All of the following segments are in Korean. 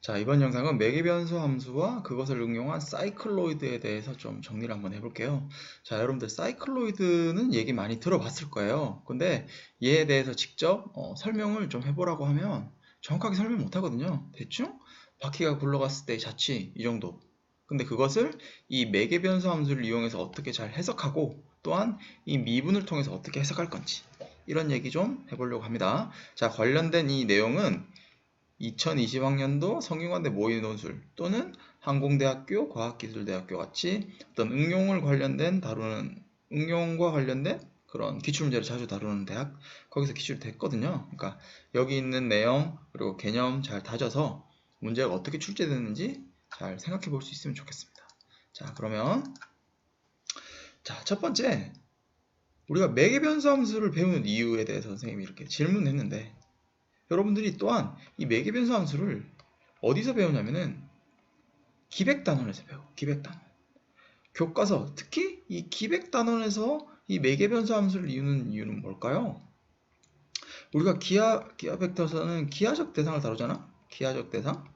자, 이번 영상은 매개변수 함수와 그것을 응용한 사이클로이드에 대해서 좀 정리를 한번 해볼게요. 자, 여러분들 사이클로이드는 얘기 많이 들어봤을 거예요. 근데 얘에 대해서 직접 설명을 좀 해보라고 하면 정확하게 설명 못 하거든요. 대충 바퀴가 굴러갔을 때의 자취 이 정도. 근데 그것을 이 매개변수 함수를 이용해서 어떻게 잘 해석하고 또한 이 미분을 통해서 어떻게 해석할 건지 이런 얘기 좀 해보려고 합니다. 자, 관련된 이 내용은 2020학년도 성균관대 모의 논술 또는 항공대학교, 과학기술대학교 같이 어떤 응용과 관련된 그런 기출문제를 자주 다루는 대학 거기서 기출이 됐거든요. 그러니까 여기 있는 내용 그리고 개념 잘 다져서 문제가 어떻게 출제되는지 잘 생각해 볼 수 있으면 좋겠습니다. 자, 그러면 첫 번째 우리가 매개변수 함수를 배우는 이유에 대해서 선생님이 이렇게 질문했는데 여러분들이 또한 이 매개변수 함수를 어디서 배우냐면은 기백단원에서 배워. 기백단원. 교과서, 특히 이 기백단원에서 이 매개변수 함수를 이유는 이유는 뭘까요? 우리가 기하 벡터에서는 기하적 대상을 다루잖아? 기하적 대상.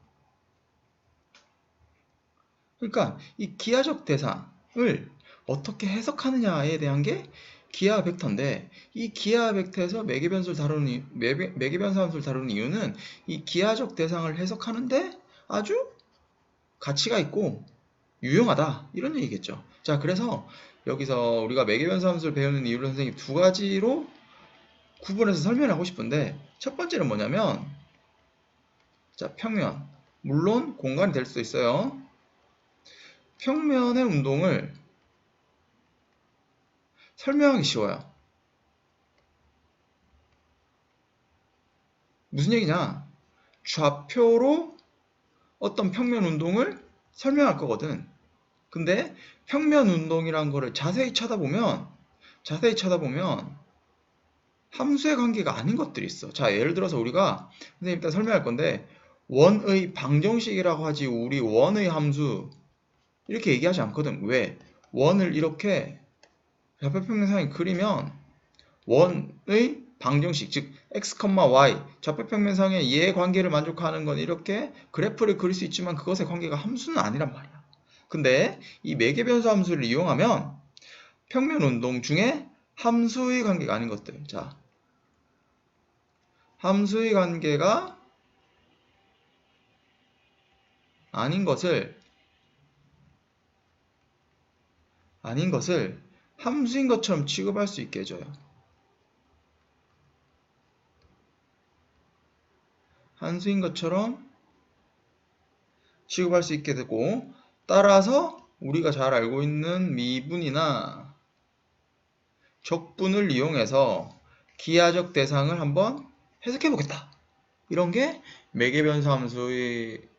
그러니까 이 기하적 대상을 어떻게 해석하느냐에 대한 게 기하 벡터인데 이 기하 벡터에서 매개변수 함수를 다루는 이유는 이 기하적 대상을 해석하는데 아주 가치가 있고 유용하다 이런 얘기겠죠. 자, 그래서 여기서 우리가 매개변수 함수를 배우는 이유를 선생님이 두 가지로 구분해서 설명하고 싶은데 첫 번째는 뭐냐면 자, 평면. 물론 공간이 될 수도 있어요. 평면의 운동을 설명하기 쉬워요. 무슨 얘기냐? 좌표로 어떤 평면 운동을 설명할 거거든. 근데 평면 운동이란 거를 자세히 쳐다보면 함수의 관계가 아닌 것들이 있어. 자, 예를 들어서 우리가 선생님 일단 설명할 건데 원의 방정식이라고 하지 우리 원의 함수 이렇게 얘기하지 않거든. 왜? 원을 이렇게 좌표평면상에 그리면 원의 방정식, 즉 x, y 좌표평면상의 얘의 관계를 만족하는 건 이렇게 그래프를 그릴 수 있지만 그것의 관계가 함수는 아니란 말이야. 근데 이 매개변수 함수를 이용하면 평면 운동 중에 함수의 관계가 아닌 것들, 자, 함수의 관계가 아닌 것을 함수인 것처럼 취급할 수 있게 해줘요. 함수인 것처럼 취급할 수 있게 되고 따라서 우리가 잘 알고 있는 미분이나 적분을 이용해서 기하적 대상을 한번 해석해 보겠다. 이런 게 매개변수 함수를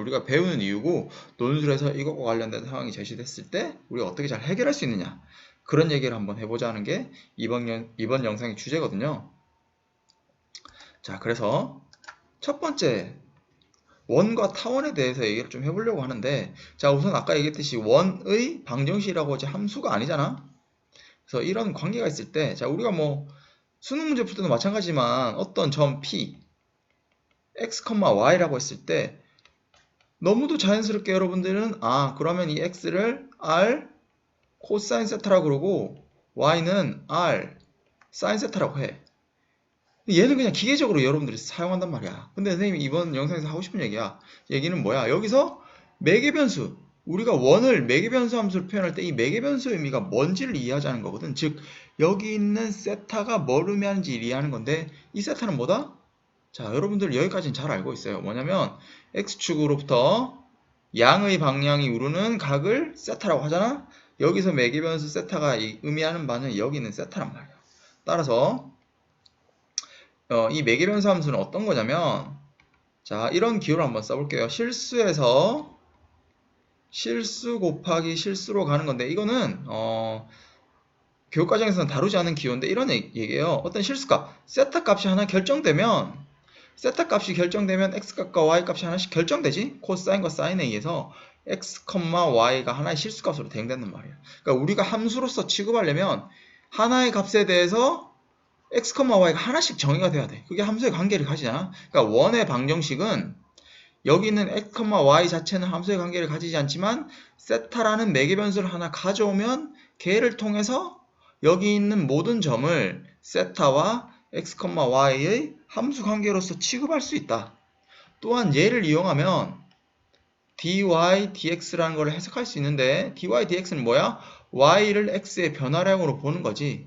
우리가 배우는 이유고 논술에서 이것과 관련된 상황이 제시됐을 때 우리가 어떻게 잘 해결할 수 있느냐 그런 얘기를 한번 해보자 하는 게 이번 영상의 주제거든요. 자, 그래서 첫 번째 원과 타원에 대해서 얘기를 좀 해보려고 하는데 자, 우선 아까 얘기했듯이 원의 방정식이라고 하지 함수가 아니잖아. 그래서 이런 관계가 있을 때 자, 우리가 뭐 수능 문제 풀 때도 마찬가지지만 어떤 점 P x, y라고 했을 때 너무도 자연스럽게 여러분들은 그러면 이 x를 r 코사인 세타라고 그러고 y는 r 사인 세타라고 해. 얘는 그냥 기계적으로 여러분들이 사용한단 말이야. 근데 선생님이 이번 영상에서 하고 싶은 얘기는 뭐야? 여기서 매개변수, 우리가 원을 매개변수 함수를 표현할 때 이 매개변수의 의미가 뭔지를 이해하자는 거거든. 즉 여기 있는 세타가 뭘 의미하는지 이해하는 건데 이 세타는 뭐다? 자, 여러분들 여기까지는 잘 알고 있어요. 뭐냐면 x축으로부터 양의 방향이 우르는 각을 세타라고 하잖아. 여기서 매개변수 세타가 의미하는 바는 여기 있는 세타란 말이야. 따라서 이 매개변수 함수는 어떤 거냐면 자, 이런 기호를 한번 써볼게요. 실수에서 실수 곱하기 실수로 가는 건데 이거는 교육과정에서는 다루지 않은 기호인데 이런 얘기예요. 어떤 실수값, 세타 값이 하나 결정되면 세타 값이 결정되면 x값과 y값이 하나씩 결정되지? 코사인과 사인에 의해서 x, y가 하나의 실수값으로 대응된단 말이에요. 그러니까 우리가 함수로서 취급하려면 하나의 값에 대해서 x, y가 하나씩 정의가 돼야 돼. 그게 함수의 관계를 가지잖아. 그러니까 원의 방정식은 여기 있는 x, y 자체는 함수의 관계를 가지지 않지만 세타라는 매개변수를 하나 가져오면 걔를 통해서 여기 있는 모든 점을 세타와 x, y의 함수 관계로서 취급할 수 있다. 또한 얘를 이용하면 dy, dx라는 걸 해석할 수 있는데 dy, dx는 뭐야? y를 x의 변화량으로 보는 거지.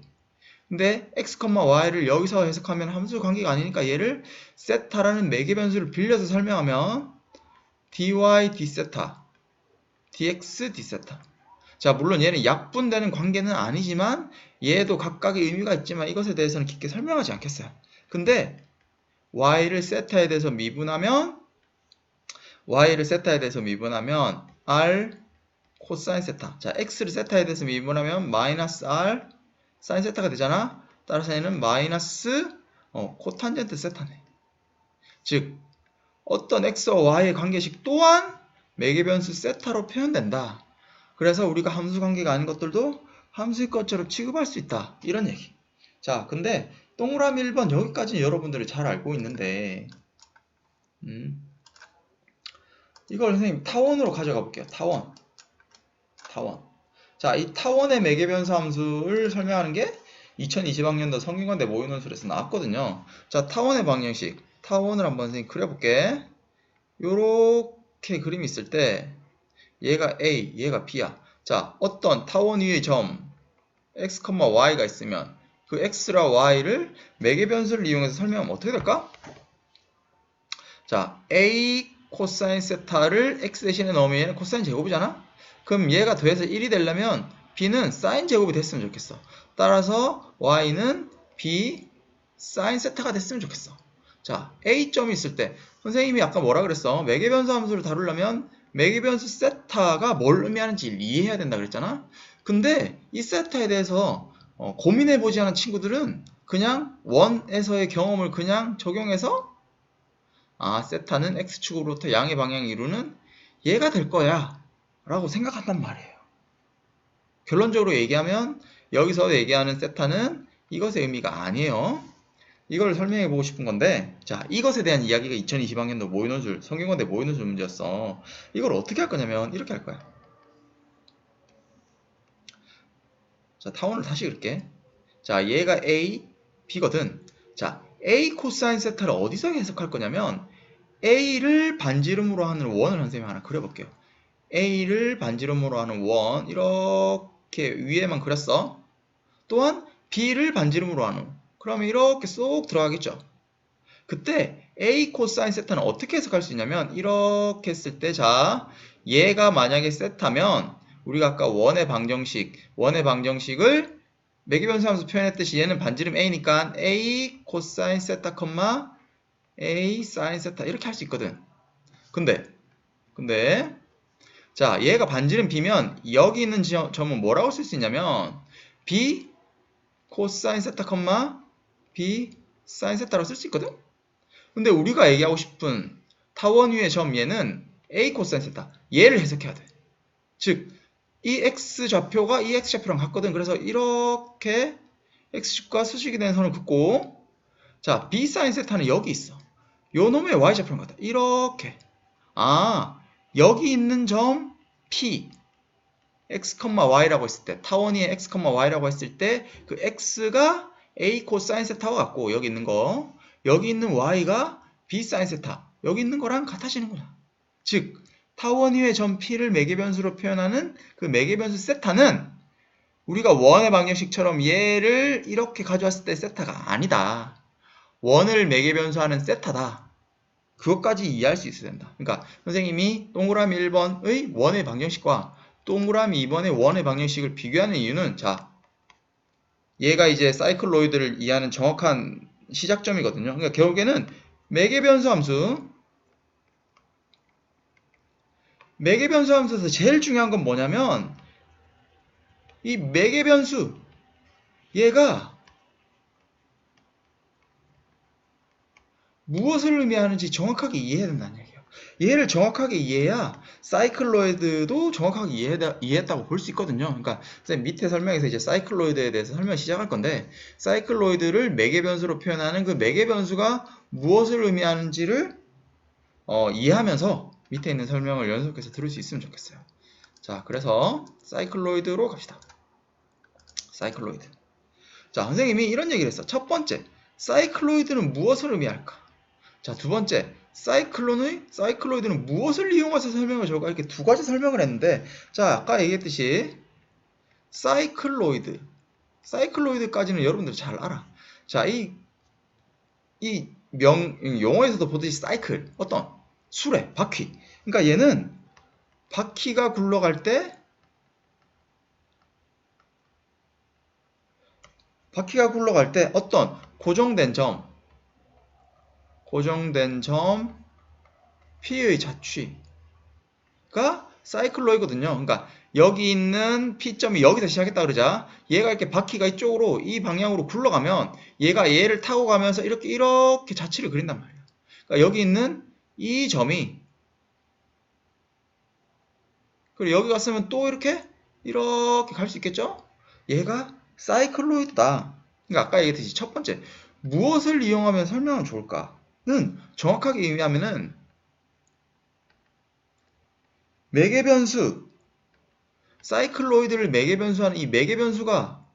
근데 x, y를 여기서 해석하면 함수 관계가 아니니까 얘를 세타라는 매개변수를 빌려서 설명하면 dy, d세타, dx, d세타. 자, 물론 얘는 약분되는 관계는 아니지만 얘도 각각의 의미가 있지만 이것에 대해서는 깊게 설명하지 않겠어요. 근데 y를 세타에 대해서 미분하면 r 코사인 세타. 자, x를 세타에 대해서 미분하면 마이너스 r 사인 세타가 되잖아. 따라서 얘는 마이너스 코탄젠트 세타네. 즉 어떤 x와 y의 관계식 또한 매개변수 세타로 표현된다. 그래서 우리가 함수 관계가 아닌 것들도 함수일 것처럼 취급할 수 있다. 이런 얘기. 자, 근데 동그라미 1번 여기까지는 여러분들이 잘 알고 있는데 이걸 선생님 타원으로 가져가 볼게요. 타원. 자, 이 타원의 매개변수 함수를 설명하는 게 2020학년도 성균관대 모의논술에서 나왔거든요. 자, 타원의 방정식. 타원을 한번 선생님 그려볼게. 요렇게 그림이 있을 때 얘가 A, 얘가 B야. 자, 어떤 타원 위의 점 x, y가 있으면 그 x랑 y를 매개변수를 이용해서 설명하면 어떻게 될까? 자, A 코사인 세타를 x 대신에 넣으면 얘는 코사인 제곱이잖아? 그럼 얘가 더해서 1이 되려면 b는 사인 제곱이 됐으면 좋겠어. 따라서 y는 b 사인 세타가 됐으면 좋겠어. 자, A점이 있을 때 선생님이 아까 뭐라 그랬어? 매개변수 함수를 다루려면 매개변수 세타가 뭘 의미하는지 이해해야 된다 그랬잖아? 근데 이 세타에 대해서 고민해보지 않은 친구들은 그냥 원에서의 경험을 그냥 적용해서 세타는 x축으로부터 양의 방향을 이루는 얘가 될 거야 라고 생각한단 말이에요. 결론적으로 얘기하면 여기서 얘기하는 세타는 이것의 의미가 아니에요. 이걸 설명해 보고 싶은 건데, 자, 이것에 대한 이야기가 2020학년도 모의논술, 성균관대 모의논술 문제였어. 이걸 어떻게 할 거냐면 이렇게 할 거야. 자, 타원을 다시 그릴게. 자, 얘가 A, B거든. 자, A 코사인 세타를 어디서 해석할 거냐면 A를 반지름으로 하는 원을 선생님이 하나 그려볼게요. A를 반지름으로 하는 원 이렇게 위에만 그렸어. 또한 B를 반지름으로 하는 그러면 이렇게 쏙 들어가겠죠. 그때 A 코사인 세타는 어떻게 해석할 수 있냐면 이렇게 했을 때 자, 얘가 만약에 세타면 우리가 아까 원의 방정식을 매개변수 함수 표현했듯이 얘는 반지름 A니까 A 코사인 세타, A 사인 세타 이렇게 할 수 있거든. 근데 자, 얘가 반지름 B면 여기 있는 점은 뭐라고 쓸 수 있냐면 B 코사인 세타, B 사인 세타라고 쓸 수 있거든. 근데 우리가 얘기하고 싶은 타원 위의 점 얘는 A 코사인 세타 얘를 해석해야 돼. 즉 이 x좌표가 이 x좌표랑 같거든. 그래서 이렇게 x축과 수직이 된 선을 긋고 자, B 사인 세타는 여기 있어. 요 놈의 y좌표랑 같아. 이렇게 여기 있는 점 P x, y라고 했을 때 타원 위에 x, y라고 했을 때 그 x가 A 코사인 세타와 같고 여기 있는 y가 B 사인 세타 여기 있는 거랑 같아지는구나. 즉 타원 위의 점 P를 매개변수로 표현하는 그 매개변수 세타는 우리가 원의 방정식처럼 얘를 이렇게 가져왔을 때 세타가 아니다. 원을 매개변수하는 세타다. 그것까지 이해할 수 있어야 된다. 그러니까 선생님이 동그라미 1번의 원의 방정식과 동그라미 2번의 원의 방정식을 비교하는 이유는 자, 얘가 이제 사이클로이드를 이해하는 정확한 시작점이거든요. 그러니까 결국에는 매개변수 함수에서 제일 중요한 건 뭐냐면 이 매개변수 얘가 무엇을 의미하는지 정확하게 이해해야 된다는 얘기예요. 얘를 정확하게 이해해야 사이클로이드도 정확하게 이해했다고 볼 수 있거든요. 그러니까 선생님 밑에 설명에서 이제 사이클로이드에 대해서 설명 시작할 건데 사이클로이드를 매개변수로 표현하는 그 매개변수가 무엇을 의미하는지를 이해하면서 밑에 있는 설명을 연속해서 들을 수 있으면 좋겠어요. 자, 그래서 사이클로이드로 갑시다. 사이클로이드. 자, 선생님이 이런 얘기를 했어. 첫 번째, 사이클로이드는 무엇을 의미할까? 자, 두 번째, 사이클로이드는 무엇을 이용해서 설명을 줘가 이렇게 두 가지 설명을 했는데, 자, 아까 얘기했듯이 사이클로이드까지는 여러분들 잘 알아. 자, 용어에서도 보듯이 사이클, 어떤 수레, 바퀴. 그러니까 얘는 바퀴가 굴러갈 때 어떤 고정된 점 P의 자취가 사이클로이거든요. 그러니까 여기 있는 P점이 여기서 시작했다 그러자 얘가 이렇게 바퀴가 이쪽으로 이 방향으로 굴러가면 얘가 얘를 타고 가면서 이렇게 자취를 그린단 말이에요. 그러니까 여기 있는 이 점이 그리고 여기 갔으면 또 이렇게 갈 수 있겠죠? 얘가 사이클로이드다. 그러니까 아까 얘기했듯이 첫 번째 무엇을 이용하면 설명은 좋을까는 정확하게 의미하면은 매개변수, 사이클로이드를 매개변수하는 이 매개변수가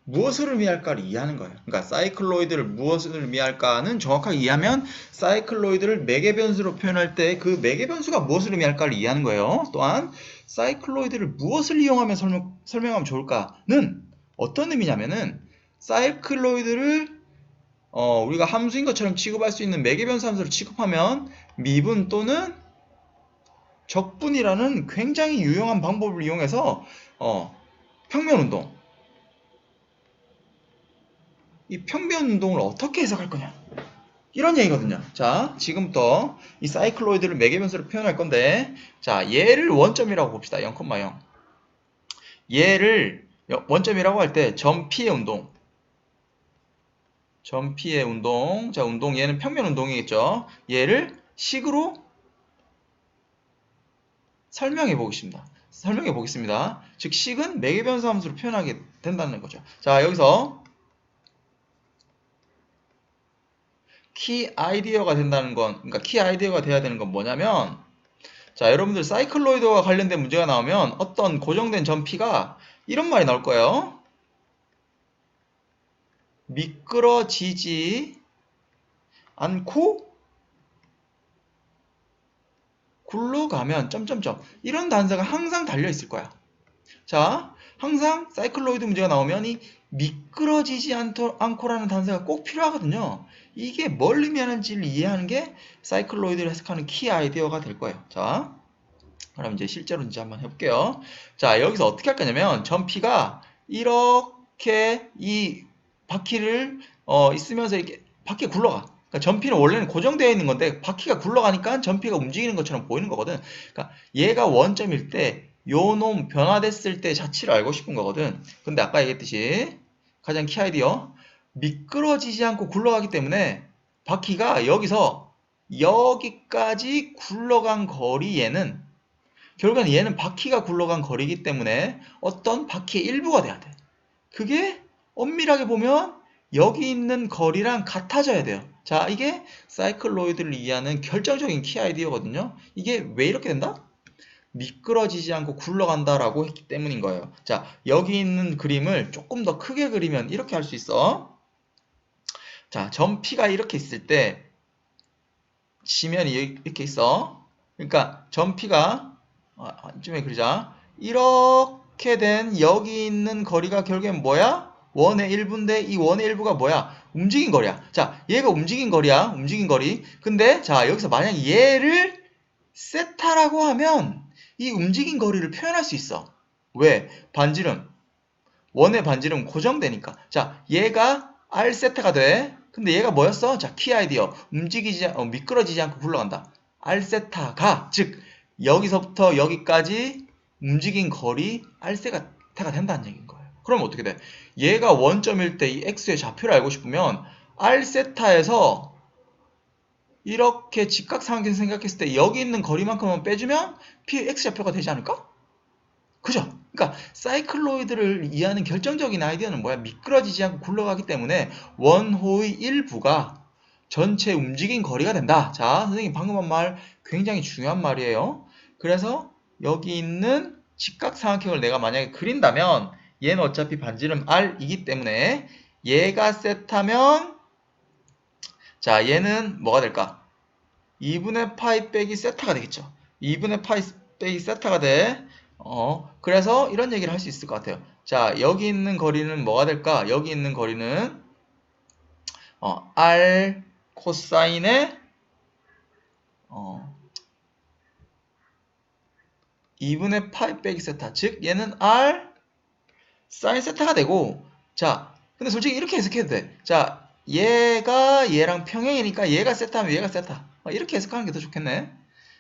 무엇을 의미할까를 이해하는 거예요. 그러니까 사이클로이드를 무엇을 의미할까는 정확하게 이해하면 사이클로이드를 매개변수로 표현할 때 그 매개변수가 무엇을 의미할까를 이해하는 거예요. 또한 사이클로이드를 무엇을 이용하면 설명하면 좋을까는 어떤 의미냐면은 사이클로이드를 우리가 함수인 것처럼 취급할 수 있는 매개변수 함수를 취급하면 미분 또는 적분이라는 굉장히 유용한 방법을 이용해서 평면운동, 이 평면운동을 어떻게 해석할 거냐 이런 얘기거든요. 자, 지금부터 이 사이클로이드를 매개변수로 표현할 건데, 자, 얘를 원점이라고 봅시다. 0,0. 얘를 원점이라고 할 때 점 P의 운동, 자, 운동 얘는 평면 운동이겠죠. 얘를 식으로 설명해 보겠습니다. 즉 식은 매개변수 함수로 표현하게 된다는 거죠. 자, 여기서 키 아이디어가 된다는 건, 그러니까 키 아이디어가 돼야 되는 건 뭐냐면, 자, 여러분들 사이클로이드와 관련된 문제가 나오면 어떤 고정된 점 P가 이런 말이 나올 거예요. 미끄러지지 않고 굴러가면 점점점 이런 단서가 항상 달려 있을 거야. 자, 항상 사이클로이드 문제가 나오면 이 미끄러지지 않고라는 단서가 꼭 필요하거든요. 이게 뭘 의미하는지를 이해하는 게 사이클로이드를 해석하는 키 아이디어가 될 거예요. 자, 그럼 이제 실제로 이제 한번 해볼게요. 자, 여기서 어떻게 할 거냐면 점 P가 이렇게 이 바퀴를 있으면서 이렇게 바퀴가 굴러가. 그러니까 점 P는 원래는 고정되어 있는 건데 바퀴가 굴러가니까 점 P가 움직이는 것처럼 보이는 거거든. 그러니까 얘가 원점일 때 요 놈 변화됐을 때 자취를 알고 싶은 거거든. 근데 아까 얘기했듯이 가장 키 아이디어 미끄러지지 않고 굴러가기 때문에 바퀴가 여기서 여기까지 굴러간 거리에는 결국엔 얘는 바퀴가 굴러간 거리이기 때문에 어떤 바퀴의 일부가 돼야 돼. 그게 엄밀하게 보면 여기 있는 거리랑 같아져야 돼요. 자, 이게 사이클로이드를 이해하는 결정적인 키 아이디어거든요. 이게 왜 이렇게 된다? 미끄러지지 않고 굴러간다라고 했기 때문인 거예요. 자, 여기 있는 그림을 조금 더 크게 그리면 이렇게 할 수 있어. 자, 점 P가 이렇게 있을 때 지면이 이렇게 있어. 그러니까 점 P가 이쯤에 그리자. 이렇게 된 여기 있는 거리가 결국엔 뭐야? 원의 일부인데 이 원의 일부가 뭐야? 움직인 거리야. 자, 얘가 움직인 거리야. 움직인 거리. 근데 자, 여기서 만약 얘를 세타라고 하면 이 움직인 거리를 표현할 수 있어. 왜? 반지름. 원의 반지름 고정되니까. 자, 얘가 R 세타가 돼. 근데 얘가 뭐였어? 자, 키 아이디어. 미끄러지지 않고 굴러간다. R 세타가, 즉, 여기서부터 여기까지 움직인 거리 R 세타가 된다는 얘기인 거예요. 그럼 어떻게 돼? 얘가 원점일 때 이 X의 좌표를 알고 싶으면 R 세타에서 이렇게 직각삼각형 생각했을 때 여기 있는 거리만큼만 빼주면 P X 좌표가 되지 않을까? 그죠? 그러니까 사이클로이드를 이해하는 결정적인 아이디어는 뭐야? 미끄러지지 않고 굴러가기 때문에 원호의 일부가 전체 움직인 거리가 된다. 자, 선생님 방금 한 말 굉장히 중요한 말이에요. 그래서 여기 있는 직각삼각형을 내가 만약에 그린다면 얘는 어차피 반지름 R이기 때문에 얘가 세타면 자, 얘는 뭐가 될까? 2분의 파이 빼기 세타가 되겠죠. 2분의 파이 빼기 세타가 돼. 그래서 이런 얘기를 할 수 있을 것 같아요. 자, 여기 있는 거리는 뭐가 될까? 여기 있는 거리는 R 코사인의 2분의 파이 빼기 세타. 즉 얘는 R 사인 세타가 되고, 자, 근데 솔직히 이렇게 해석해도 돼. 자, 얘가 얘랑 평행이니까 얘가 세타면 얘가 세타. 이렇게 해석하는 게 더 좋겠네.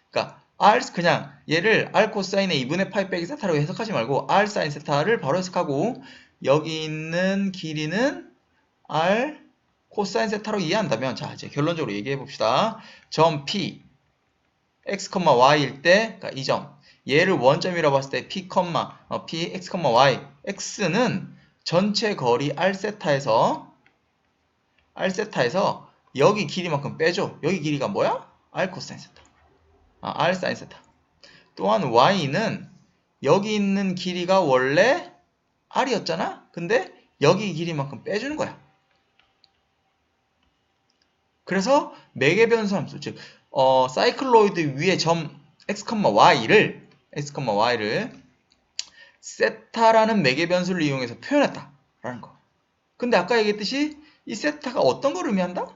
그러니까 R 그냥 얘를 R 코사인의 2분의 파이 빼기 세타라고 해석하지 말고 R 사인 세타를 바로 해석하고 여기 있는 길이는 R 코사인 세타로 이해한다면 자, 이제 결론적으로 얘기해 봅시다. 점 P x, y일 때 그러니까 이 점 얘를 원점이라고 봤을 때 P, P, x, y x는 전체 거리 R세타에서 여기 길이만큼 빼줘. 여기 길이가 뭐야? R 코사인 세타. R 사인 세타. 또한 y는 여기 있는 길이가 원래 r이었잖아? 근데 여기 길이만큼 빼주는 거야. 그래서 매개변수함수, 즉 사이클로이드 위에 점 x, y를 세타라는 매개변수를 이용해서 표현했다라는 거. 근데 아까 얘기했듯이 이 세타가 어떤 걸 의미한다?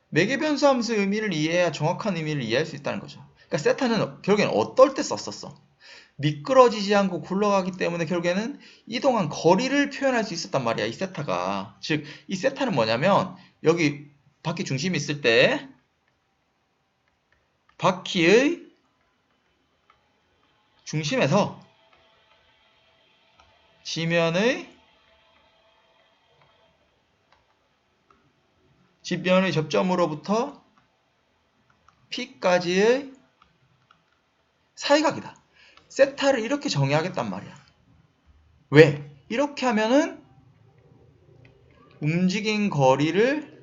매개변수 함수의 의미를 이해해야 정확한 의미를 이해할 수 있다는 거죠. 그러니까 세타는 결국엔 어떨 때 썼었어? 미끄러지지 않고 굴러가기 때문에 결국에는 이동한 거리를 표현할 수 있었단 말이야, 이 세타가. 즉, 이 세타는 뭐냐면 여기 바퀴 중심이 있을 때 바퀴의 중심에서 지면의 접점으로부터 P까지의 사이각이다. 세타를 이렇게 정의하겠단 말이야. 왜? 이렇게 하면은 움직인 거리를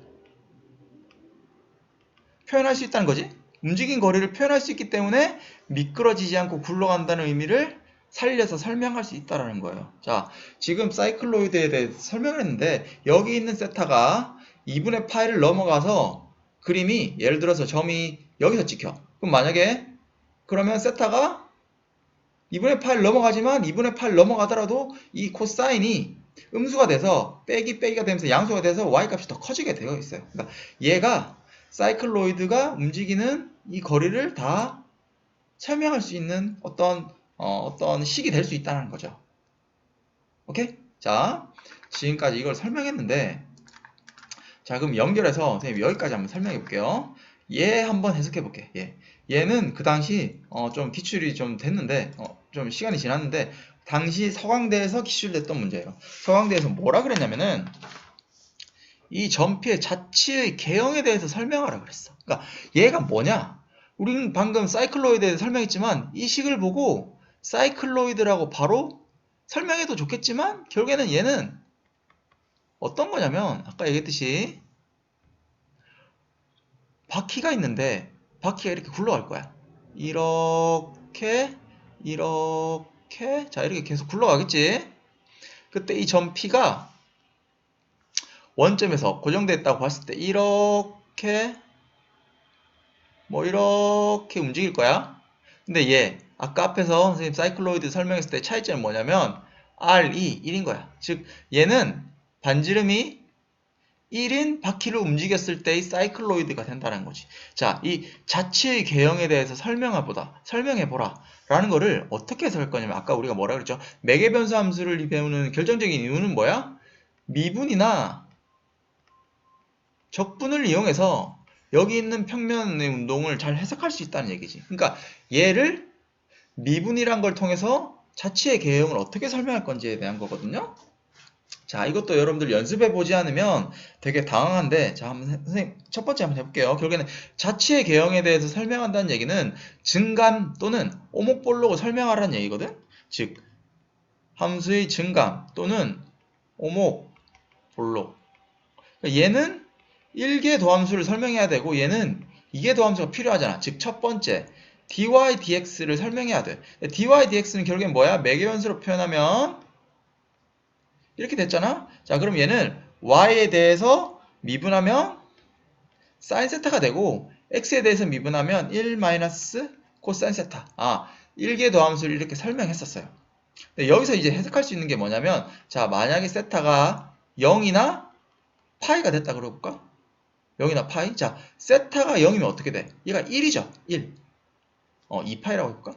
표현할 수 있다는 거지. 움직인 거리를 표현할 수 있기 때문에 미끄러지지 않고 굴러간다는 의미를 살려서 설명할 수 있다는 거예요. 자, 지금 사이클로이드에 대해서 설명을 했는데 여기 있는 세타가 2분의 파이를 넘어가서 그림이 예를 들어서 점이 여기서 찍혀. 그럼 만약에 그러면 세타가 2분의 파이를 넘어가지만 2분의 파이를 넘어가더라도 이 코사인이 음수가 돼서 빼기가 되면서 양수가 돼서 y값이 더 커지게 되어 있어요. 그러니까 얘가 사이클로이드가 움직이는 이 거리를 다 설명할 수 있는 어떤 식이 될 수 있다는 거죠. 오케이? 자, 지금까지 이걸 설명했는데 자, 그럼 연결해서 선생님 여기까지 한번 설명해 볼게요. 얘 한번 해석해 볼게. 얘는 그 당시 좀 기출이 좀 됐는데 좀 시간이 지났는데 당시 서강대에서 기출됐던 문제예요. 서강대에서 뭐라 그랬냐면은 이 점피의 자치의 개형에 대해서 설명하라 그랬어. 그러니까 얘가 뭐냐? 우리는 방금 사이클로이드에 대해서 설명했지만 이 식을 보고 사이클로이드라고 바로 설명해도 좋겠지만 결국에는 얘는 어떤 거냐면 아까 얘기했듯이 바퀴가 있는데 바퀴가 이렇게 굴러갈 거야. 이렇게 자, 이렇게 계속 굴러가겠지. 그때 이 점 P가 원점에서 고정됐다고 봤을 때 이렇게 이렇게 움직일 거야. 근데 얘 아까 앞에서 선생님 사이클로이드 설명했을 때 차이점이 뭐냐면 R2 1인 거야. 즉 얘는 반지름이 1인 바퀴를 움직였을 때의 사이클로이드가 된다는 거지. 자, 이 자치의 개형에 대해서 설명해보라 라는 거를 어떻게 해석할 거냐면 아까 우리가 뭐라 그랬죠? 매개변수 함수를 배우는 결정적인 이유는 뭐야? 미분이나 적분을 이용해서 여기 있는 평면의 운동을 잘 해석할 수 있다는 얘기지. 그러니까 얘를 미분이란 걸 통해서 자치의 개형을 어떻게 설명할 건지에 대한 거거든요. 자, 이것도 여러분들 연습해 보지 않으면 되게 당황한데, 자, 한번 선생님 첫 번째 한번 해볼게요. 결국에는 자치의 개형에 대해서 설명한다는 얘기는 증감 또는 오목볼록을 설명하라는 얘기거든. 즉 함수의 증감 또는 오목, 볼록. 얘는 1개 도함수를 설명해야 되고 얘는 2개 도함수가 필요하잖아. 즉 첫 번째 dy dx를 설명해야 돼. dy dx는 결국엔 뭐야? 매개변수로 표현하면 이렇게 됐잖아. 자, 그럼 얘는 y에 대해서 미분하면 sin 세타가 되고 x에 대해서 미분하면 1 마이너스 코사인 세타. 1개 더함수를 이렇게 설명했었어요. 근데 여기서 이제 해석할 수 있는 게 뭐냐면, 자, 만약에 세타가 0이나 파이가 됐다 그러볼까? 0이나 파이? 자, 세타가 0이면 어떻게 돼? 얘가 1이죠. 1. 2파이라고 해볼까?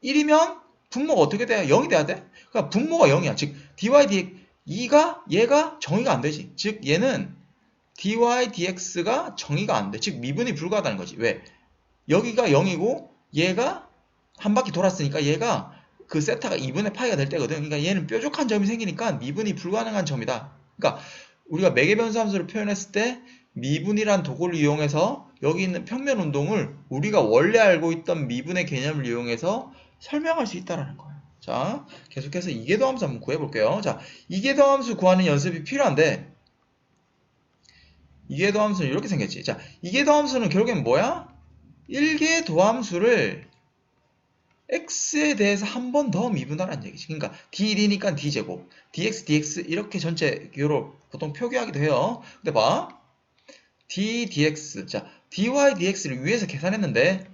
1이면 분모가 어떻게 돼야 0이 돼야 돼? 그러니까 분모가 0이야. 즉 dy dx 얘가 정의가 안 되지. 즉 얘는 dy dx가 정의가 안 돼. 즉 미분이 불가하다는 거지. 왜? 여기가 0이고 얘가 한 바퀴 돌았으니까 얘가 그 세타가 2분의 파이가 될 때거든. 그러니까 얘는 뾰족한 점이 생기니까 미분이 불가능한 점이다. 그러니까 우리가 매개변수 함수를 표현했을 때 미분이란 도구를 이용해서 여기 있는 평면 운동을 우리가 원래 알고 있던 미분의 개념을 이용해서 설명할 수 있다는 거예요. 자, 계속해서 이계도함수 한번 구해볼게요. 자, 이계도함수 구하는 연습이 필요한데 이계도함수는 이렇게 생겼지. 자, 이계도함수는 결국엔 뭐야? 1개 도함수를 x에 대해서 한 번 더 미분하라는 얘기지. 그러니까 d니까 d제곱, dx, dx 이렇게 전체 교로 보통 표기하기도 해요. 근데 봐. d, dx. 자, dy, dx를 위에서 계산했는데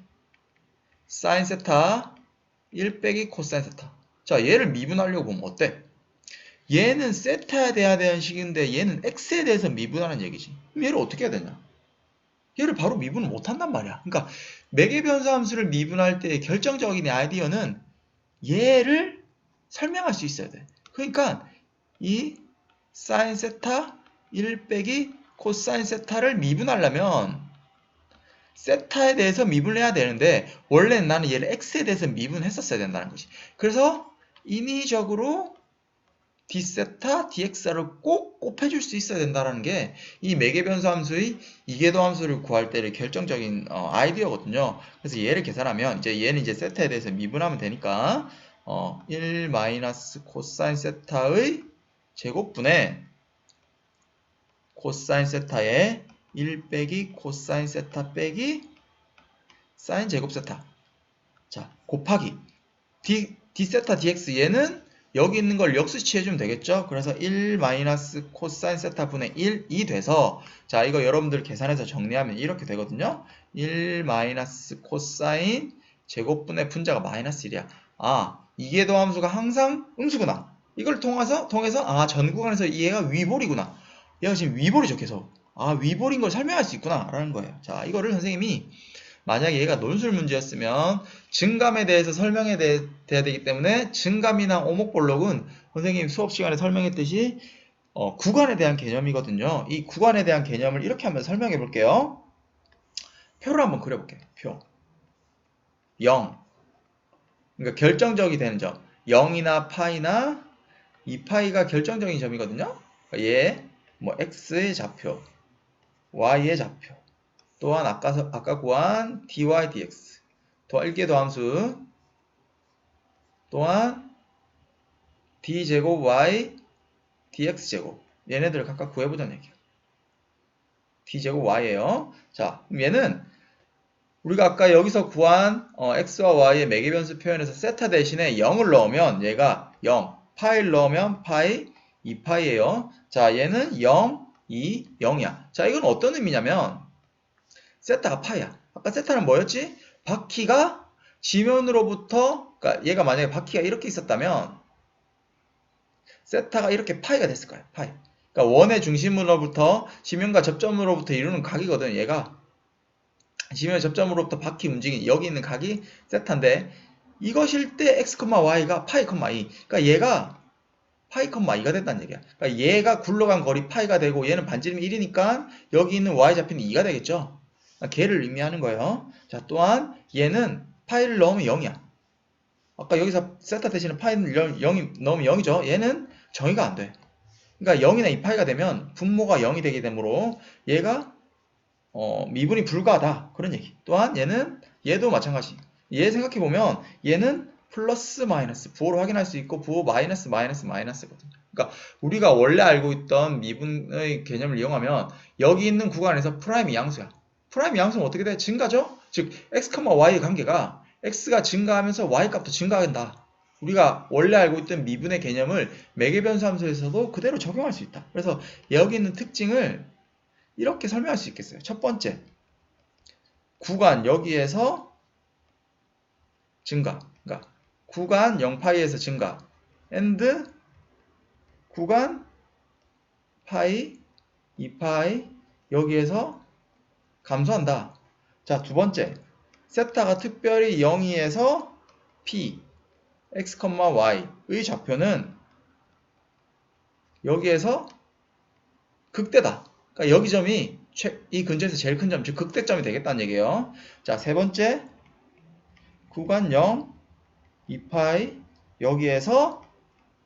sin 세타 1 빼기 코사인 세타. 자, 얘를 미분하려고 보면 어때? 얘는 세타에 대해야 되는 식인데 얘는 x에 대해서 미분하는 얘기지. 그럼 얘를 어떻게 해야 되냐? 얘를 바로 미분을 못한단 말이야. 그러니까 매개변수 함수를 미분할 때 결정적인 아이디어는 얘를 설명할 수 있어야 돼. 그러니까 이 sin 세타 1 빼기 코사인 세타를 미분하려면 세타에 대해서 미분을 해야 되는데 원래는 나는 얘를 x에 대해서 미분했었어야 된다는 거지. 그래서 인위적으로 d세타, dx를 꼭 곱해줄 수 있어야 된다는 게 이 매개변수 함수의 이계도 함수를 구할 때의 결정적인 아이디어거든요. 그래서 얘를 계산하면 이제 얘는 이제 세타에 대해서 미분하면 되니까 1 마이너스 코사인 세타의 제곱분의 코사인 세타의 1 빼기 코사인 세타 빼기 사인 제곱 세타. 자, 곱하기 d세타 dx 얘는 여기 있는 걸 역수 취해주면 되겠죠? 그래서 1 마이너스 코사인 세타 분의 1이 돼서 자, 이거 여러분들 계산해서 정리하면 이렇게 되거든요. 1 마이너스 코사인 제곱분의 분자가 마이너스 1이야. 이계도 함수가 항상 음수구나. 이걸 통해서 전 구간에서 얘가 위볼이구나. 얘가 지금 위볼이죠, 계속. 위볼인 걸 설명할 수 있구나 라는 거예요. 자, 이거를 선생님이 만약에 얘가 논술 문제였으면 증감에 대해서 설명해야 돼야 되기 때문에 증감이나 오목볼록은 선생님 수업 시간에 설명했듯이 구간에 대한 개념이거든요. 이 구간에 대한 개념을 이렇게 한번 설명해 볼게요. 표를 한번 그려볼게요. 표 0. 그러니까 결정적이 되는 점 0이나 파이나 2파이가 결정적인 점이거든요. 그러니까 얘 뭐 x의 좌표, y의 좌표 또한 아까 구한 dy, dx 또 1개 더함수 또한 d제곱 y, dx제곱 얘네들을 각각 구해보자는 얘기야. d제곱 y예요. 자, 그럼 얘는 우리가 아까 여기서 구한 x와 y의 매개변수 표현에서 세타 대신에 0을 넣으면 얘가 0, 파이를 넣으면 파이, 2파이예요. 자, 얘는 0, 2, 0이야. 자, 이건 어떤 의미냐면 세타가 파이야. 아까 세타는 뭐였지? 바퀴가 지면으로부터, 그러니까 얘가 만약에 바퀴가 이렇게 있었다면 세타가 이렇게 파이가 됐을 거야. 파이. 그러니까 원의 중심으로부터 지면과 접점으로부터 이루는 각이거든. 얘가 지면의 접점으로부터 바퀴 움직이는 여기 있는 각이 세타인데 이것일 때 x, y가 파이, 2. 그러니까 얘가 파이, 2가 됐다는 얘기야. 그러니까 얘가 굴러간 거리 파이가 되고 얘는 반지름이 1이니까 여기 있는 y 좌표는 2가 되겠죠. 걔를 의미하는 거예요. 자, 또한 얘는 파이를 넣으면 0이야. 아까 여기서 세타 대신에 파이를 0이 넣으면 0이죠. 얘는 정의가 안 돼. 그러니까 0이나 2파이가 되면 분모가 0이 되게 되므로 얘가 미분이 불가하다. 그런 얘기. 또한 얘도 마찬가지. 얘 생각해보면 얘는 플러스 마이너스 부호로 확인할 수 있고 부호 마이너스 마이너스거든요. 그러니까 우리가 원래 알고 있던 미분의 개념을 이용하면 여기 있는 구간에서 프라임이 양수야. 프라임이 양수는 어떻게 돼? 증가죠? 즉 x, y의 관계가 x가 증가하면서 y 값도 증가한다. 우리가 원래 알고 있던 미분의 개념을 매개변수 함수에서도 그대로 적용할 수 있다. 그래서 여기 있는 특징을 이렇게 설명할 수 있겠어요. 첫 번째, 구간 여기에서 증가. 그러니까 구간 0파이에서 증가. and 구간 파이, 2파이 여기에서 감소한다. 자, 두 번째, 세타가 특별히 0에서 p, x, y의 좌표는 여기에서 극대다. 그러니까 여기 점이 이 근처에서 제일 큰 점, 즉 극대점이 되겠다는 얘기예요. 자, 세 번째, 구간 0, 2파이 여기에서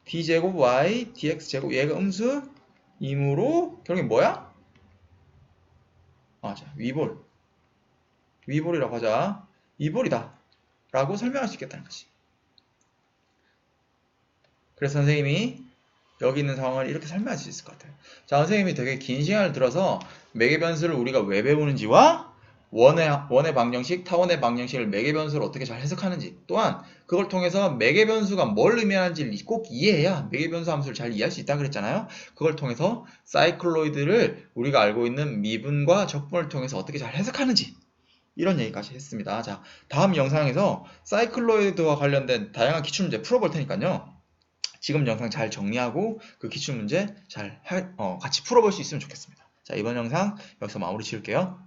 d제곱 y, dx제곱 얘가 음수이므로 결국엔 뭐야? 자, 위볼이라고 하자. 위볼이다 라고 설명할 수 있겠다는 거지. 그래서 선생님이 여기 있는 상황을 이렇게 설명할 수 있을 것 같아요. 자, 선생님이 되게 긴 시간을 들어서 매개변수를 우리가 왜 배우는지와 원의 방정식, 타원의 방정식을 매개변수를 어떻게 잘 해석하는지, 또한 그걸 통해서 매개변수가 뭘 의미하는지를 꼭 이해해야 매개변수 함수를 잘 이해할 수 있다고 그랬잖아요. 그걸 통해서 사이클로이드를 우리가 알고 있는 미분과 적분을 통해서 어떻게 잘 해석하는지, 이런 얘기까지 했습니다. 자, 다음 영상에서 사이클로이드와 관련된 다양한 기출문제 풀어볼 테니까요. 지금 영상 잘 정리하고 그 기출문제 잘 같이 풀어볼 수 있으면 좋겠습니다. 자, 이번 영상 여기서 마무리 지을게요.